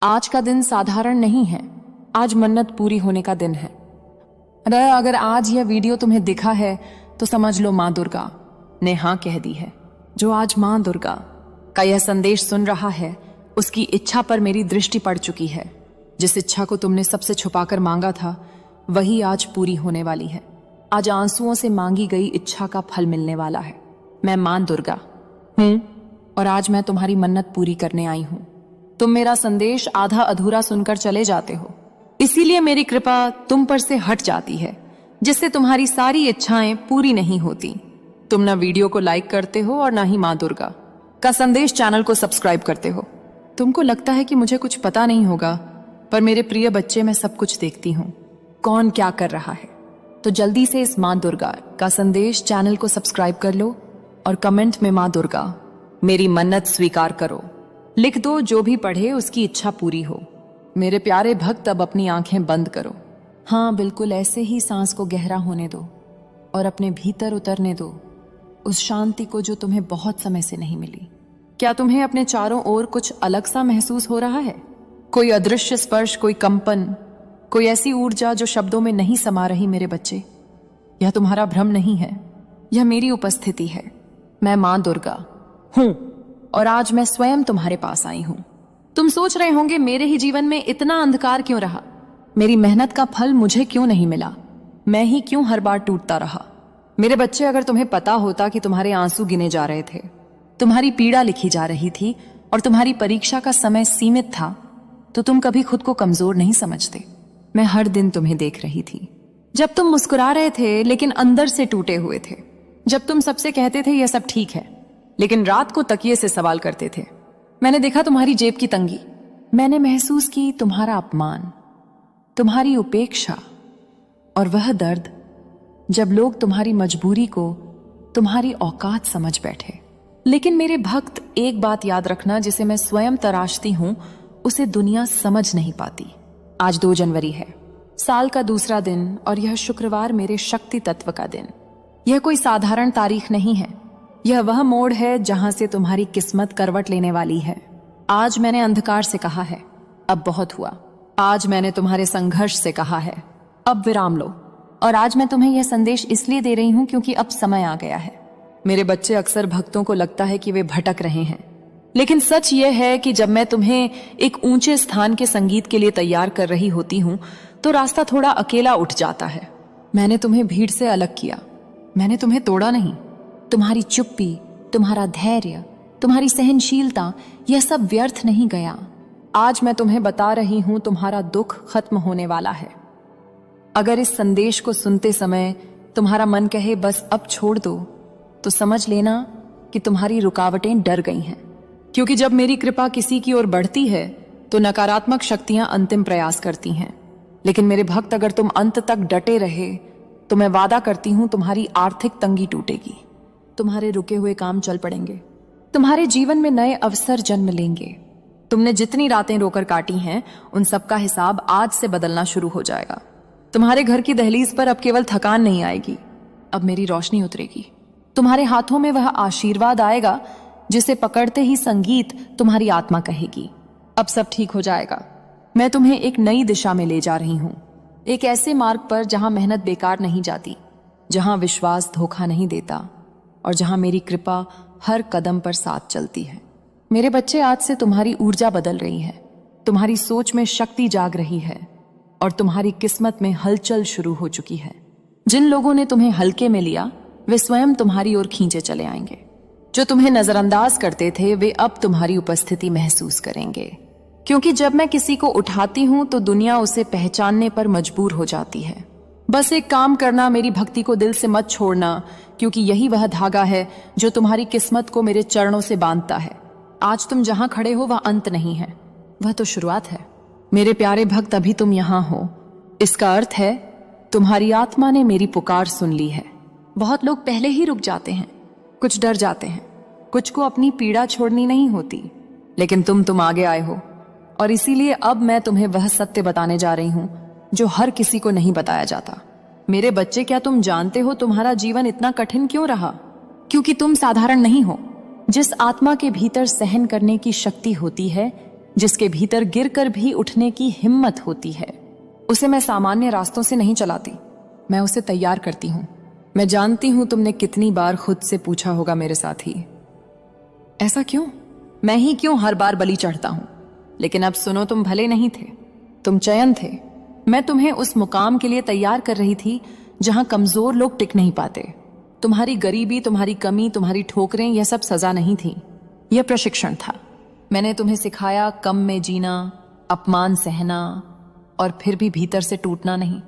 आज का दिन साधारण नहीं है, आज मन्नत पूरी होने का दिन है। अगर आज यह वीडियो तुम्हें दिखा है तो समझ लो माँ दुर्गा ने हाँ कह दी है। जो आज माँ दुर्गा का यह संदेश सुन रहा है उसकी इच्छा पर मेरी दृष्टि पड़ चुकी है। जिस इच्छा को तुमने सबसे छुपाकर मांगा था वही आज पूरी होने वाली है। आज आंसुओं से मांगी गई इच्छा का फल मिलने वाला है। मैं माँ दुर्गा हूं और आज मैं तुम्हारी मन्नत पूरी करने आई हूं। तुम मेरा संदेश आधा अधूरा सुनकर चले जाते हो, इसीलिए मेरी कृपा तुम पर से हट जाती है, जिससे तुम्हारी सारी इच्छाएं पूरी नहीं होती। तुम ना वीडियो को लाइक करते हो और ना ही माँ दुर्गा का संदेश चैनल को सब्सक्राइब करते हो। तुमको लगता है कि मुझे कुछ पता नहीं होगा, पर मेरे प्रिय बच्चे मैं सब कुछ देखती हूँ, कौन क्या कर रहा है। तो जल्दी से इस माँ दुर्गा का संदेश चैनल को सब्सक्राइब कर लो और कमेंट में माँ दुर्गा मेरी मन्नत स्वीकार करो लिख दो। जो भी पढ़े उसकी इच्छा पूरी हो। मेरे प्यारे भक्त अब अपनी आंखें बंद करो। हाँ, बिल्कुल ऐसे ही सांस को गहरा होने दो और अपने भीतर उतरने दो उस शांति को जो तुम्हें बहुत समय से नहीं मिली। क्या तुम्हें अपने चारों ओर कुछ अलग सा महसूस हो रहा है? कोई अदृश्य स्पर्श, कोई कंपन, कोई ऐसी ऊर्जा जो शब्दों में नहीं समा रही। मेरे बच्चे, यह तुम्हारा भ्रम नहीं है, यह मेरी उपस्थिति है। मैं माँ दुर्गा हूं और आज मैं स्वयं तुम्हारे पास आई हूं। तुम सोच रहे होंगे मेरे ही जीवन में इतना अंधकार क्यों रहा, मेरी मेहनत का फल मुझे क्यों नहीं मिला, मैं ही क्यों हर बार टूटता रहा। मेरे बच्चे, अगर तुम्हें पता होता कि तुम्हारे आंसू गिने जा रहे थे, तुम्हारी पीड़ा लिखी जा रही थी और तुम्हारी परीक्षा का समय सीमित था, तो तुम कभी खुद को कमजोर नहीं समझते। मैं हर दिन तुम्हें देख रही थी, जब तुम मुस्कुरा रहे थे लेकिन अंदर से टूटे हुए थे, जब तुम सबसे कहते थे यह सब ठीक है लेकिन रात को तकिए से सवाल करते थे। मैंने देखा तुम्हारी जेब की तंगी, मैंने महसूस की तुम्हारा अपमान, तुम्हारी उपेक्षा और वह दर्द जब लोग तुम्हारी मजबूरी को तुम्हारी औकात समझ बैठे। लेकिन मेरे भक्त, एक बात याद रखना, जिसे मैं स्वयं तराशती हूं उसे दुनिया समझ नहीं पाती। आज 2 जनवरी है, साल का दूसरा दिन, और यह शुक्रवार मेरे शक्ति तत्व का दिन। यह कोई साधारण तारीख नहीं है, यह वह मोड़ है जहां से तुम्हारी किस्मत करवट लेने वाली है। आज मैंने अंधकार से कहा है अब बहुत हुआ। आज मैंने तुम्हारे संघर्ष से कहा है अब विराम लो। और आज मैं तुम्हें यह संदेश इसलिए दे रही हूं क्योंकि अब समय आ गया है। मेरे बच्चे, अक्सर भक्तों को लगता है कि वे भटक रहे हैं, लेकिन सच यह है कि जब मैं तुम्हें एक ऊंचे स्थान के संगीत के लिए तैयार कर रही होती हूं तो रास्ता थोड़ा अकेला उठ जाता है। मैंने तुम्हें भीड़ से अलग किया, मैंने तुम्हें तोड़ा नहीं। तुम्हारी चुप्पी, तुम्हारा धैर्य, तुम्हारी सहनशीलता, यह सब व्यर्थ नहीं गया। आज मैं तुम्हें बता रही हूं तुम्हारा दुख खत्म होने वाला है। अगर इस संदेश को सुनते समय तुम्हारा मन कहे बस अब छोड़ दो, तो समझ लेना कि तुम्हारी रुकावटें डर गई हैं। क्योंकि जब मेरी कृपा किसी की ओर बढ़ती है तो नकारात्मक शक्तियां अंतिम प्रयास करती हैं। लेकिन मेरे भक्त, अगर तुम अंत तक डटे रहे तो मैं वादा करती हूं तुम्हारी आर्थिक तंगी टूटेगी, तुम्हारे रुके हुए काम चल पड़ेंगे, तुम्हारे जीवन में नए अवसर जन्म लेंगे। तुमने जितनी रातें रोकर काटी हैं उन सब का हिसाब आज से बदलना शुरू हो जाएगा। तुम्हारे घर की दहलीज पर अब केवल थकान नहीं आएगी, अब मेरी रोशनी उतरेगी। तुम्हारे हाथों में वह आशीर्वाद आएगा जिसे पकड़ते ही संगीत तुम्हारी आत्मा कहेगी अब सब ठीक हो जाएगा। मैं तुम्हें एक नई दिशा में ले जा रही हूं, एक ऐसे मार्ग पर जहां मेहनत बेकार नहीं जाती, जहां विश्वास धोखा नहीं देता और जहां मेरी कृपा हर कदम पर साथ चलती है। मेरे बच्चे, आज से तुम्हारी ऊर्जा बदल रही है, तुम्हारी सोच में शक्ति जाग रही है और तुम्हारी किस्मत में हलचल शुरू हो चुकी है। जिन लोगों ने तुम्हें हल्के में लिया वे स्वयं तुम्हारी ओर खींचे चले आएंगे। जो तुम्हें नजरअंदाज करते थे वे अब तुम्हारी उपस्थिति महसूस करेंगे। क्योंकि जब मैं किसी को उठाती हूं तो दुनिया उसे पहचानने पर मजबूर हो जाती है। बस एक काम करना, मेरी भक्ति को दिल से मत छोड़ना, क्योंकि यही वह धागा है जो तुम्हारी किस्मत को मेरे चरणों से बांधता है। आज तुम जहां खड़े हो वह अंत नहीं है, वह तो शुरुआत है। मेरे प्यारे भक्त, अभी तुम यहां हो, इसका अर्थ है तुम्हारी आत्मा ने मेरी पुकार सुन ली है। बहुत लोग पहले ही रुक जाते हैं, कुछ डर जाते हैं, कुछ को अपनी पीड़ा छोड़नी नहीं होती, लेकिन तुम आगे आए हो और इसीलिए अब मैं तुम्हें वह सत्य बताने जा रही हूं जो हर किसी को नहीं बताया जाता। मेरे बच्चे, क्या तुम जानते हो तुम्हारा जीवन इतना कठिन क्यों रहा? क्योंकि तुम साधारण नहीं हो। जिस आत्मा के भीतर सहन करने की शक्ति होती है जिसके भीतर गिरकर भी उठने की हिम्मत होती है, उसे मैं सामान्य रास्तों से नहीं चलाती, मैं उसे तैयार करती हूं। मैं जानती हूं तुमने कितनी बार खुद से पूछा होगा मेरे साथी, ऐसा क्यों, मैं ही क्यों हर बार बलि चढ़ता हूं। लेकिन अब सुनो, तुम भले नहीं थे, तुम चयन थे। मैं तुम्हें उस मुकाम के लिए तैयार कर रही थी जहां कमजोर लोग टिक नहीं पाते। तुम्हारी गरीबी, तुम्हारी कमी, तुम्हारी ठोकरें, यह सब सजा नहीं थी, यह प्रशिक्षण था। मैंने तुम्हें सिखाया कम में जीना, अपमान सहना, और फिर भी भीतर से टूटना नहीं,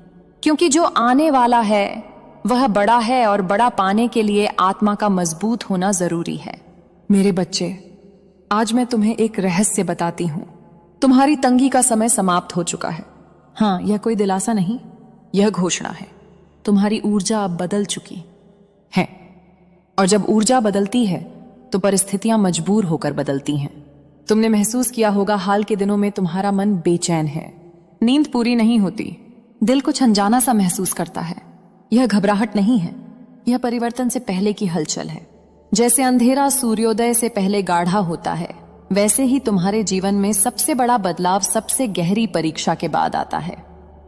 क्योंकि जो आने वाला है वह बड़ा है और बड़ा पाने के लिए आत्मा का मजबूत होना जरूरी है। मेरे बच्चे, आज मैं तुम्हें एक रहस्य बताती हूं। तुम्हारी तंगी का समय समाप्त हो चुका है। हाँ, यह कोई दिलासा नहीं, यह घोषणा है। तुम्हारी ऊर्जा अब बदल चुकी है, और जब ऊर्जा बदलती है तो परिस्थितियां मजबूर होकर बदलती हैं। तुमने महसूस किया होगा हाल के दिनों में तुम्हारा मन बेचैन है, नींद पूरी नहीं होती, दिल कुछ अनजाना सा महसूस करता है। यह घबराहट नहीं है, यह परिवर्तन से पहले की हलचल है। जैसे अंधेरा सूर्योदय से पहले गाढ़ा होता है, वैसे ही तुम्हारे जीवन में सबसे बड़ा बदलाव सबसे गहरी परीक्षा के बाद आता है।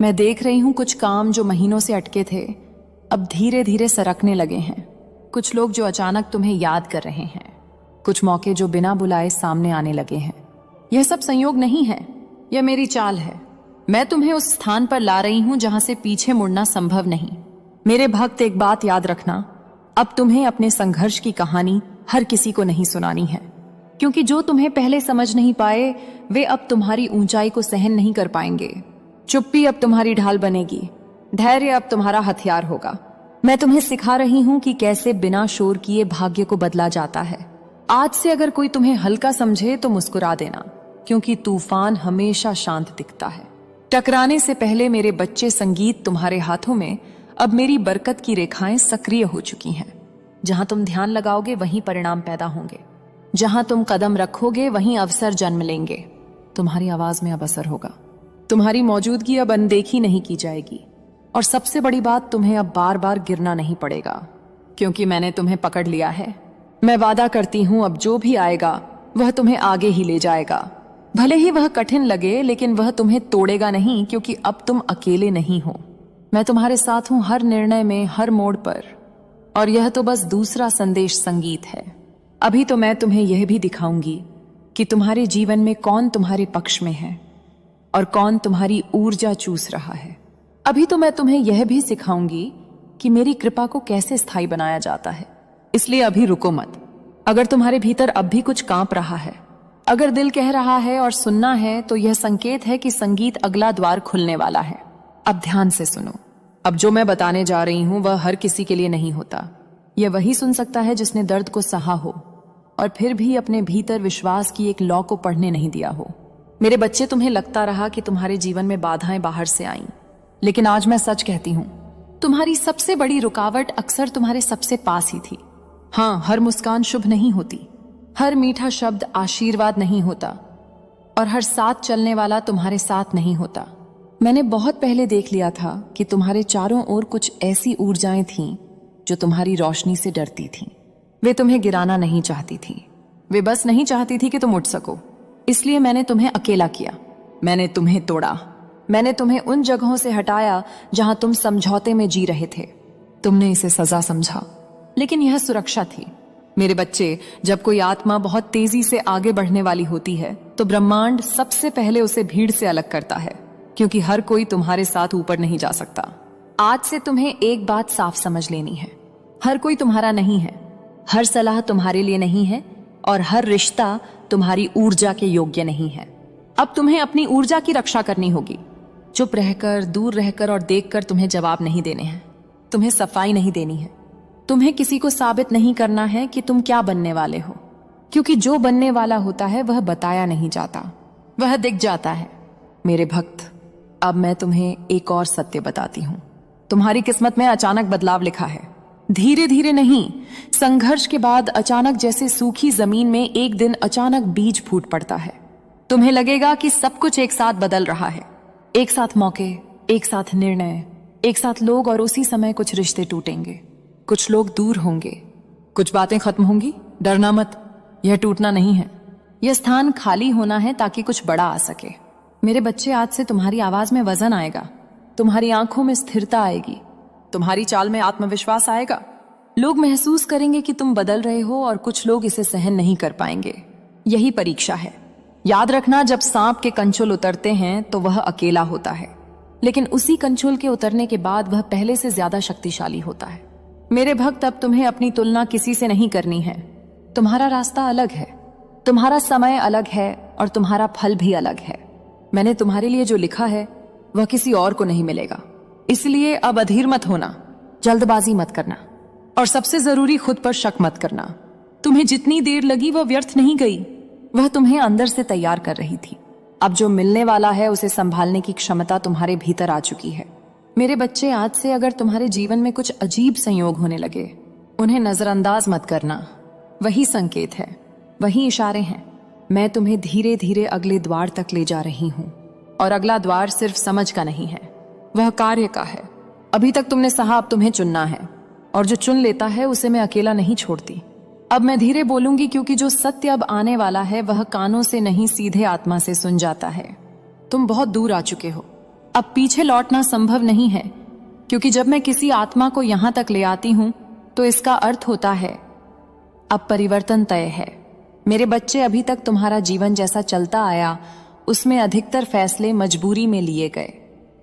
मैं देख रही हूं कुछ काम जो महीनों से अटके थे अब धीरे धीरे सरकने लगे हैं। कुछ लोग जो अचानक तुम्हें याद कर रहे हैं, कुछ मौके जो बिना बुलाए सामने आने लगे हैं। यह सब संयोग नहीं है, यह मेरी चाल है। मैं तुम्हें उस स्थान पर ला रही हूं जहां से पीछे मुड़ना संभव नहीं। मेरे भक्त, एक बात याद रखना, अब तुम्हें अपने संघर्ष की कहानी हर किसी को नहीं सुनानी है, क्योंकि जो तुम्हें पहले समझ नहीं पाए वे अब तुम्हारी ऊंचाई को सहन नहीं कर पाएंगे। चुप्पी अब तुम्हारी ढाल बनेगी, धैर्य अब तुम्हारा हथियार होगा। मैं तुम्हें सिखा रही हूं कि कैसे बिना शोर किए भाग्य को बदला जाता है। आज से अगर कोई तुम्हें हल्का समझे तो मुस्कुरा देना, क्योंकि तूफान हमेशा शांत दिखता है। टकराने से पहले मेरे बच्चे, संगीत तुम्हारे हाथों में अब मेरी बरकत की रेखाएं सक्रिय हो चुकी हैं। जहां तुम ध्यान लगाओगे वहीं परिणाम पैदा होंगे, जहां तुम कदम रखोगे वहीं अवसर जन्म लेंगे। तुम्हारी आवाज में अब असर होगा, तुम्हारी मौजूदगी अब अनदेखी नहीं की जाएगी, और सबसे बड़ी बात, तुम्हें अब बार बार गिरना नहीं पड़ेगा, क्योंकि मैंने तुम्हें पकड़ लिया है। मैं वादा करती हूं अब जो भी आएगा वह तुम्हें आगे ही ले जाएगा। भले ही वह कठिन लगे, लेकिन वह तुम्हें तोड़ेगा नहीं, क्योंकि अब तुम अकेले नहीं हो। मैं तुम्हारे साथ हूं हर निर्णय में, हर मोड़ पर। और यह तो बस दूसरा संदेश संगीत है। अभी तो मैं तुम्हें यह भी दिखाऊंगी कि तुम्हारे जीवन में कौन तुम्हारे पक्ष में है और कौन तुम्हारी ऊर्जा चूस रहा है। अभी तो मैं तुम्हें यह भी सिखाऊंगी कि मेरी कृपा को कैसे स्थायी बनाया जाता है। इसलिए अभी रुको मत। अगर तुम्हारे भीतर अब भी कुछ कांप रहा है, अगर दिल कह रहा है और सुनना है, तो यह संकेत है कि संगीत अगला द्वार खुलने वाला है। अब ध्यान से सुनो। अब जो मैं बताने जा रही हूं वह हर किसी के लिए नहीं होता। यह वही सुन सकता है जिसने दर्द को सहा हो और फिर भी अपने भीतर विश्वास की एक लौ को पढ़ने नहीं दिया हो। मेरे बच्चे, तुम्हें लगता रहा कि तुम्हारे जीवन में बाधाएं बाहर से आईं, लेकिन आज मैं सच कहती हूं, तुम्हारी सबसे बड़ी रुकावट अक्सर तुम्हारे सबसे पास ही थी। हाँ, हर मुस्कान शुभ नहीं होती, हर मीठा शब्द आशीर्वाद नहीं होता, और हर साथ चलने वाला तुम्हारे साथ नहीं होता। मैंने बहुत पहले देख लिया था कि तुम्हारे चारों ओर कुछ ऐसी ऊर्जाएं थीं जो तुम्हारी रोशनी से डरती थीं। वे तुम्हें गिराना नहीं चाहती थीं, वे बस नहीं चाहती थी कि तुम उठ सको। इसलिए मैंने तुम्हें अकेला किया, मैंने तुम्हें तोड़ा, मैंने तुम्हें उन जगहों से हटाया जहां तुम समझौते में जी रहे थे। तुमने इसे सजा समझा, लेकिन यह सुरक्षा थी। मेरे बच्चे, जब कोई आत्मा बहुत तेजी से आगे बढ़ने वाली होती है तो ब्रह्मांड सबसे पहले उसे भीड़ से अलग करता है, क्योंकि हर कोई तुम्हारे साथ ऊपर नहीं जा सकता। आज से तुम्हें एक बात साफ समझ लेनी है, हर कोई तुम्हारा नहीं है, हर सलाह तुम्हारे लिए नहीं है, और हर रिश्ता तुम्हारी ऊर्जा के योग्य नहीं है। अब तुम्हें अपनी ऊर्जा की रक्षा करनी होगी। चुप रहकर, दूर रहकर और देखकर तुम्हें जवाब नहीं देने हैं, तुम्हें सफाई नहीं देनी है। तुम्हें किसी को साबित नहीं करना है कि तुम क्या बनने वाले हो, क्योंकि जो बनने वाला होता है वह बताया नहीं जाता, वह दिख जाता है। मेरे भक्त, अब मैं तुम्हें एक और सत्य बताती हूं। तुम्हारी किस्मत में अचानक बदलाव लिखा है, धीरे धीरे नहीं, संघर्ष के बाद अचानक, जैसे सूखी जमीन में एक दिन अचानक बीज फूट पड़ता है। तुम्हें लगेगा कि सब कुछ एक साथ बदल रहा है, एक साथ मौके, एक साथ निर्णय, एक साथ लोग, और उसी समय कुछ रिश्ते टूटेंगे, कुछ लोग दूर होंगे, कुछ बातें खत्म होंगी। डरना मत, यह टूटना नहीं है, यह स्थान खाली होना है ताकि कुछ बड़ा आ सके। मेरे बच्चे, आज से तुम्हारी आवाज में वजन आएगा, तुम्हारी आंखों में स्थिरता आएगी, तुम्हारी चाल में आत्मविश्वास आएगा। लोग महसूस करेंगे कि तुम बदल रहे हो और कुछ लोग इसे सहन नहीं कर पाएंगे। यही परीक्षा है। याद रखना, जब सांप के कंचुल उतरते हैं तो वह अकेला होता है, लेकिन उसी कंचुल के उतरने के बाद वह पहले से ज्यादा शक्तिशाली होता है। मेरे भक्त, अब तुम्हें अपनी तुलना किसी से नहीं करनी है। तुम्हारा रास्ता अलग है, तुम्हारा समय अलग है और तुम्हारा फल भी अलग है। मैंने तुम्हारे लिए जो लिखा है वह किसी और को नहीं मिलेगा। इसलिए अब अधीर मत होना, जल्दबाजी मत करना और सबसे जरूरी खुद पर शक मत करना। तुम्हें जितनी देर लगी वह व्यर्थ नहीं गई, वह तुम्हें अंदर से तैयार कर रही थी। अब जो मिलने वाला है उसे संभालने की क्षमता तुम्हारे भीतर आ चुकी है। मेरे बच्चे, आज से अगर तुम्हारे जीवन में कुछ अजीब संयोग होने लगे, उन्हें नजरअंदाज मत करना। वही संकेत है, वही इशारे हैं। मैं तुम्हें धीरे धीरे अगले द्वार तक ले जा रही हूं और अगला द्वार सिर्फ समझ का नहीं है, वह कार्य का है। अभी तक तुमने सहा, अब तुम्हें चुनना है और जो चुन लेता है उसे मैं अकेला नहीं छोड़ती। अब मैं धीरे बोलूंगी क्योंकि जो सत्य अब आने वाला है वह कानों से नहीं सीधे आत्मा से सुन जाता है। तुम बहुत दूर आ चुके हो, अब पीछे लौटना संभव नहीं है, क्योंकि जब मैं किसी आत्मा को यहां तक ले आती हूं तो इसका अर्थ होता है अब परिवर्तन तय है। मेरे बच्चे, अभी तक तुम्हारा जीवन जैसा चलता आया उसमें अधिकतर फैसले मजबूरी में लिए गए,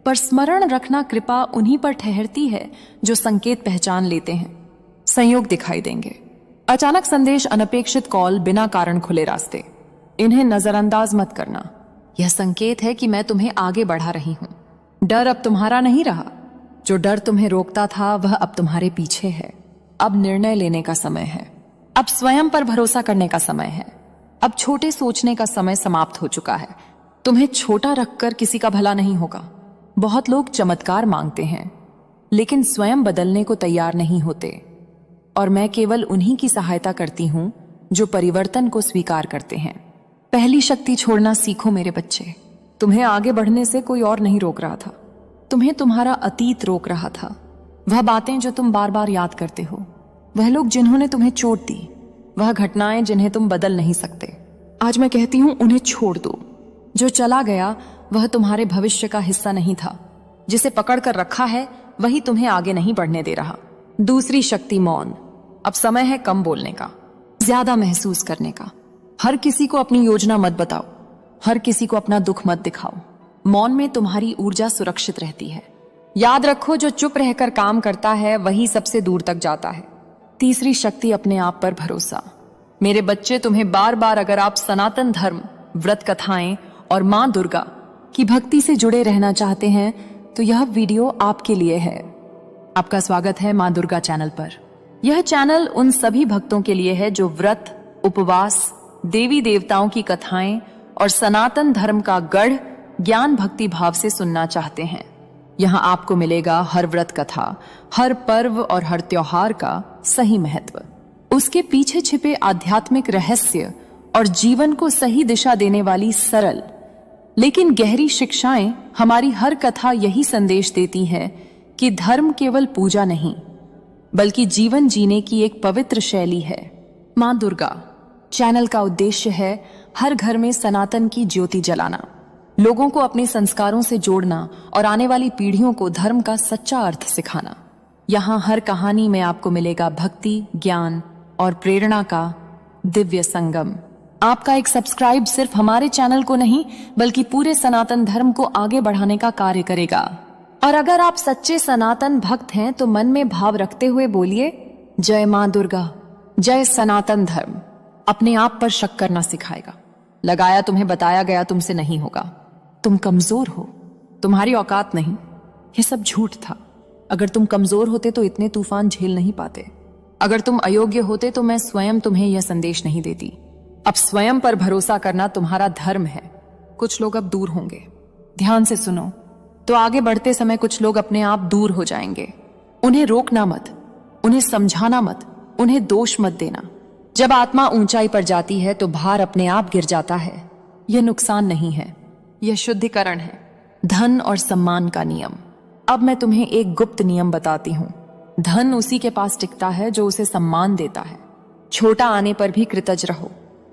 पर स्मरण रखना, कृपा उन्हीं पर ठहरती है जो संकेत पहचान लेते हैं। संयोग दिखाई देंगे, अचानक संदेश, अनपेक्षित कॉल, बिना कारण खुले रास्ते, इन्हें नजरअंदाज मत करना। यह संकेत है कि मैं तुम्हें आगे बढ़ा रही हूं। डर अब तुम्हारा नहीं रहा, जो डर तुम्हें रोकता था वह अब तुम्हारे पीछे है। अब निर्णय लेने का समय है, अब स्वयं पर भरोसा करने का समय है, अब छोटे सोचने का समय समाप्त हो चुका है। तुम्हें छोटा रखकर किसी का भला नहीं होगा। बहुत लोग चमत्कार मांगते हैं लेकिन स्वयं बदलने को तैयार नहीं होते, और मैं केवल उन्हीं की सहायता करती हूं जो परिवर्तन को स्वीकार करते हैं। पहली शक्ति छोड़ना सीखो मेरे बच्चे। तुम्हें आगे बढ़ने से कोई और नहीं रोक रहा था, तुम्हें तुम्हारा अतीत रोक रहा था। वह बातें जो तुम बार बार याद करते हो, वह लोग जिन्होंने तुम्हें चोट दी, वह घटनाएं जिन्हें तुम बदल नहीं सकते, आज मैं कहती हूं उन्हें छोड़ दो। जो चला गया वह तुम्हारे भविष्य का हिस्सा नहीं था। जिसे पकड़ कर रखा है वही तुम्हें आगे नहीं बढ़ने दे रहा। दूसरी शक्ति, मौन। अब समय है कम बोलने का, ज्यादा महसूस करने का। हर किसी को अपनी योजना मत बताओ, हर किसी को अपना दुख मत दिखाओ। मौन में तुम्हारी ऊर्जा सुरक्षित रहती है। याद रखो, जो चुप रहकर काम करता है वही सबसे दूर तक जाता है। तीसरी शक्ति, अपने आप पर भरोसा। मेरे बच्चे, तुम्हें बार बार अगर आप सनातन धर्म, व्रत कथाएं और मां दुर्गा की भक्ति से जुड़े रहना चाहते हैं तो यह वीडियो आपके लिए है। आपका स्वागत है मां दुर्गा चैनल पर। यह चैनल उन सभी भक्तों के लिए है जो व्रत, उपवास, देवी देवताओं की कथाएं और सनातन धर्म का गढ़ ज्ञान भक्ति भाव से सुनना चाहते हैं। यहाँ आपको मिलेगा हर व्रत कथा, हर पर्व और हर त्योहार का सही महत्व, उसके पीछे छिपे आध्यात्मिक रहस्य और जीवन को सही दिशा देने वाली सरल लेकिन गहरी शिक्षाएं। हमारी हर कथा यही संदेश देती है कि धर्म केवल पूजा नहीं बल्कि जीवन जीने की एक पवित्र शैली है। मां दुर्गा चैनल का उद्देश्य है हर घर में सनातन की ज्योति जलाना, लोगों को अपने संस्कारों से जोड़ना और आने वाली पीढ़ियों को धर्म का सच्चा अर्थ सिखाना। यहाँ हर कहानी में आपको मिलेगा भक्ति, ज्ञान और प्रेरणा का दिव्य संगम। आपका एक सब्सक्राइब सिर्फ हमारे चैनल को नहीं बल्कि पूरे सनातन धर्म को आगे बढ़ाने का कार्य करेगा। और अगर आप सच्चे सनातन भक्त हैं तो मन में भाव रखते हुए बोलिए, जय मां दुर्गा, जय सनातन धर्म। अपने आप पर शक करना सिखाएगा। लगाया तुम्हें बताया गया तुमसे नहीं होगा। तुम कमजोर हो, तुम्हारी औकात नहीं, ये सब झूठ था। अगर तुम कमजोर होते तो इतने तूफान झेल नहीं पाते। अगर तुम अयोग्य होते तो मैं स्वयं तुम्हें यह संदेश नहीं देती। अब स्वयं पर भरोसा करना तुम्हारा धर्म है। कुछ लोग अब दूर होंगे, ध्यान से सुनो। तो आगे बढ़ते समय कुछ लोग अपने आप दूर हो जाएंगे। उन्हें रोकना मत, उन्हें समझाना मत, उन्हें दोष मत देना। जब आत्मा ऊंचाई पर जाती है तो भार अपने आप गिर जाता है। यह नुकसान नहीं है, यह शुद्धिकरण है। धन और सम्मान का नियम। अब मैं तुम्हें एक गुप्त नियम बताती हूं। धन उसी के पास टिकता है जो उसे सम्मान देता है। छोटा आने पर भी कृतज्ञ रहो।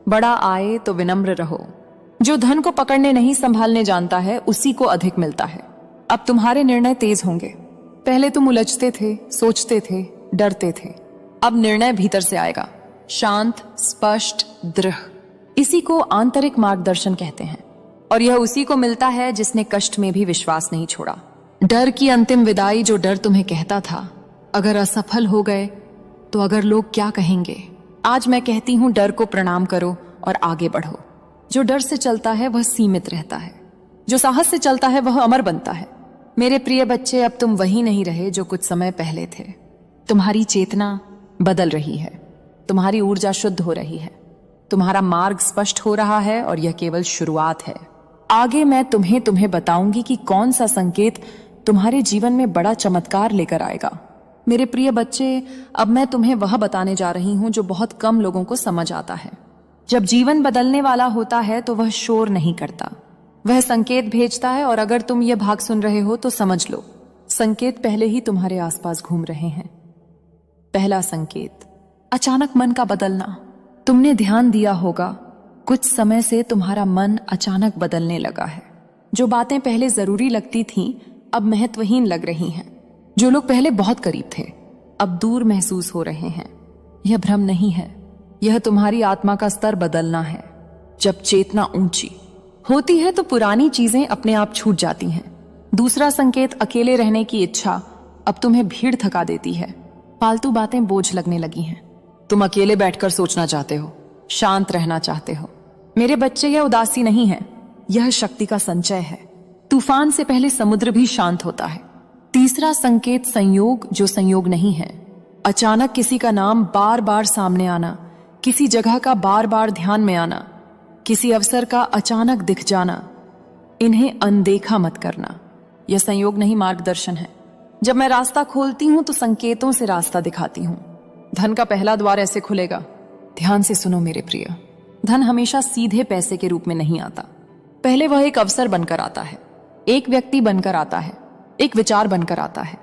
बड़ा आए तो विनम्र रहो। जो धन को पकड़ने नहीं संभालने जानता है उसी को अधिक मिलता है। अब तुम्हारे निर्णय तेज होंगे। पहले तुम उलझते थे, सोचते थे, डरते थे। अब निर्णय भीतर से आएगा, शांत, स्पष्ट, दृढ़। इसी को आंतरिक मार्गदर्शन कहते हैं और यह उसी को मिलता है जिसने कष्ट में भी विश्वास नहीं छोड़ा। डर की अंतिम विदाई जो डर तुम्हें कहता था, अगर असफल हो गए तो अगर लोग क्या कहेंगे। आज मैं कहती हूं, डर को प्रणाम करो और आगे बढ़ो। जो डर से चलता है वह सीमित रहता है, जो साहस से चलता है वह अमर बनता है। मेरे प्रिय बच्चे, अब तुम वही नहीं रहे जो कुछ समय पहले थे। तुम्हारी चेतना बदल रही है, तुम्हारी ऊर्जा शुद्ध हो रही है, तुम्हारा मार्ग स्पष्ट हो रहा है और यह केवल शुरुआत है। आगे मैं तुम्हें बताऊंगी कि कौन सा संकेत तुम्हारे जीवन में बड़ा चमत्कार लेकर आएगा। मेरे प्रिय बच्चे, अब मैं तुम्हें वह बताने जा रही हूं जो बहुत कम लोगों को समझ आता है। जब जीवन बदलने वाला होता है तो वह शोर नहीं करता, वह संकेत भेजता है। और अगर तुम ये भाग सुन रहे हो तो समझ लो, संकेत पहले ही तुम्हारे आसपास घूम रहे हैं। पहला संकेत, अचानक मन का बदलना। तुमने ध्यान दिया होगा, कुछ समय से तुम्हारा मन अचानक बदलने लगा है। जो बातें पहले जरूरी लगती थीं, अब महत्वहीन लग रही हैं। जो लोग पहले बहुत करीब थे, अब दूर महसूस हो रहे हैं। यह भ्रम नहीं है, यह तुम्हारी आत्मा का स्तर बदलना है। जब चेतना ऊंची होती है तो पुरानी चीजें अपने आप छूट जाती हैं। दूसरा संकेत, अकेले रहने की इच्छा अब तुम्हें भीड़ थका देती है। फालतू बातें बोझ लगने लगी हैं। तुम अकेले बैठकर सोचना चाहते हो, शांत रहना चाहते हो। मेरे बच्चे, यह उदासी नहीं है, यह शक्ति का संचय है। तूफान से पहले समुद्र भी शांत होता है। तीसरा संकेत, संयोग जो संयोग नहीं है। अचानक किसी का नाम बार बार सामने आना, किसी जगह का बार बार ध्यान में आना, किसी अवसर का अचानक दिख जाना। इन्हें अनदेखा मत करना, यह संयोग नहीं, मार्गदर्शन है। जब मैं रास्ता खोलती हूं तो संकेतों से रास्ता दिखाती हूं। धन का पहला द्वार ऐसे खुलेगा। ध्यान से सुनो मेरे प्रिय, धन हमेशा सीधे पैसे के रूप में नहीं आता। पहले वह एक अवसर बनकर आता है, एक व्यक्ति बनकर आता है, एक विचार बनकर आता है।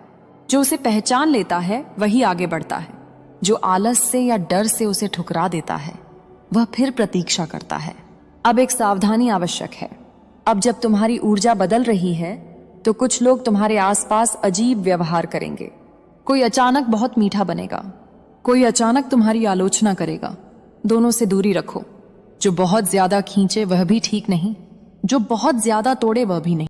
जो उसे पहचान लेता है वही आगे बढ़ता है। जो आलस से या डर से उसे ठुकरा देता है वह फिर प्रतीक्षा करता है। अब एक सावधानी आवश्यक है। अब जब तुम्हारी ऊर्जा बदल रही है तो कुछ लोग तुम्हारे आसपास अजीब व्यवहार करेंगे। कोई अचानक बहुत मीठा बनेगा, कोई अचानक तुम्हारी आलोचना करेगा। दोनों से दूरी रखो। जो बहुत ज्यादा खींचे वह भी ठीक नहीं, जो बहुत ज्यादा तोड़े वह भी नहीं।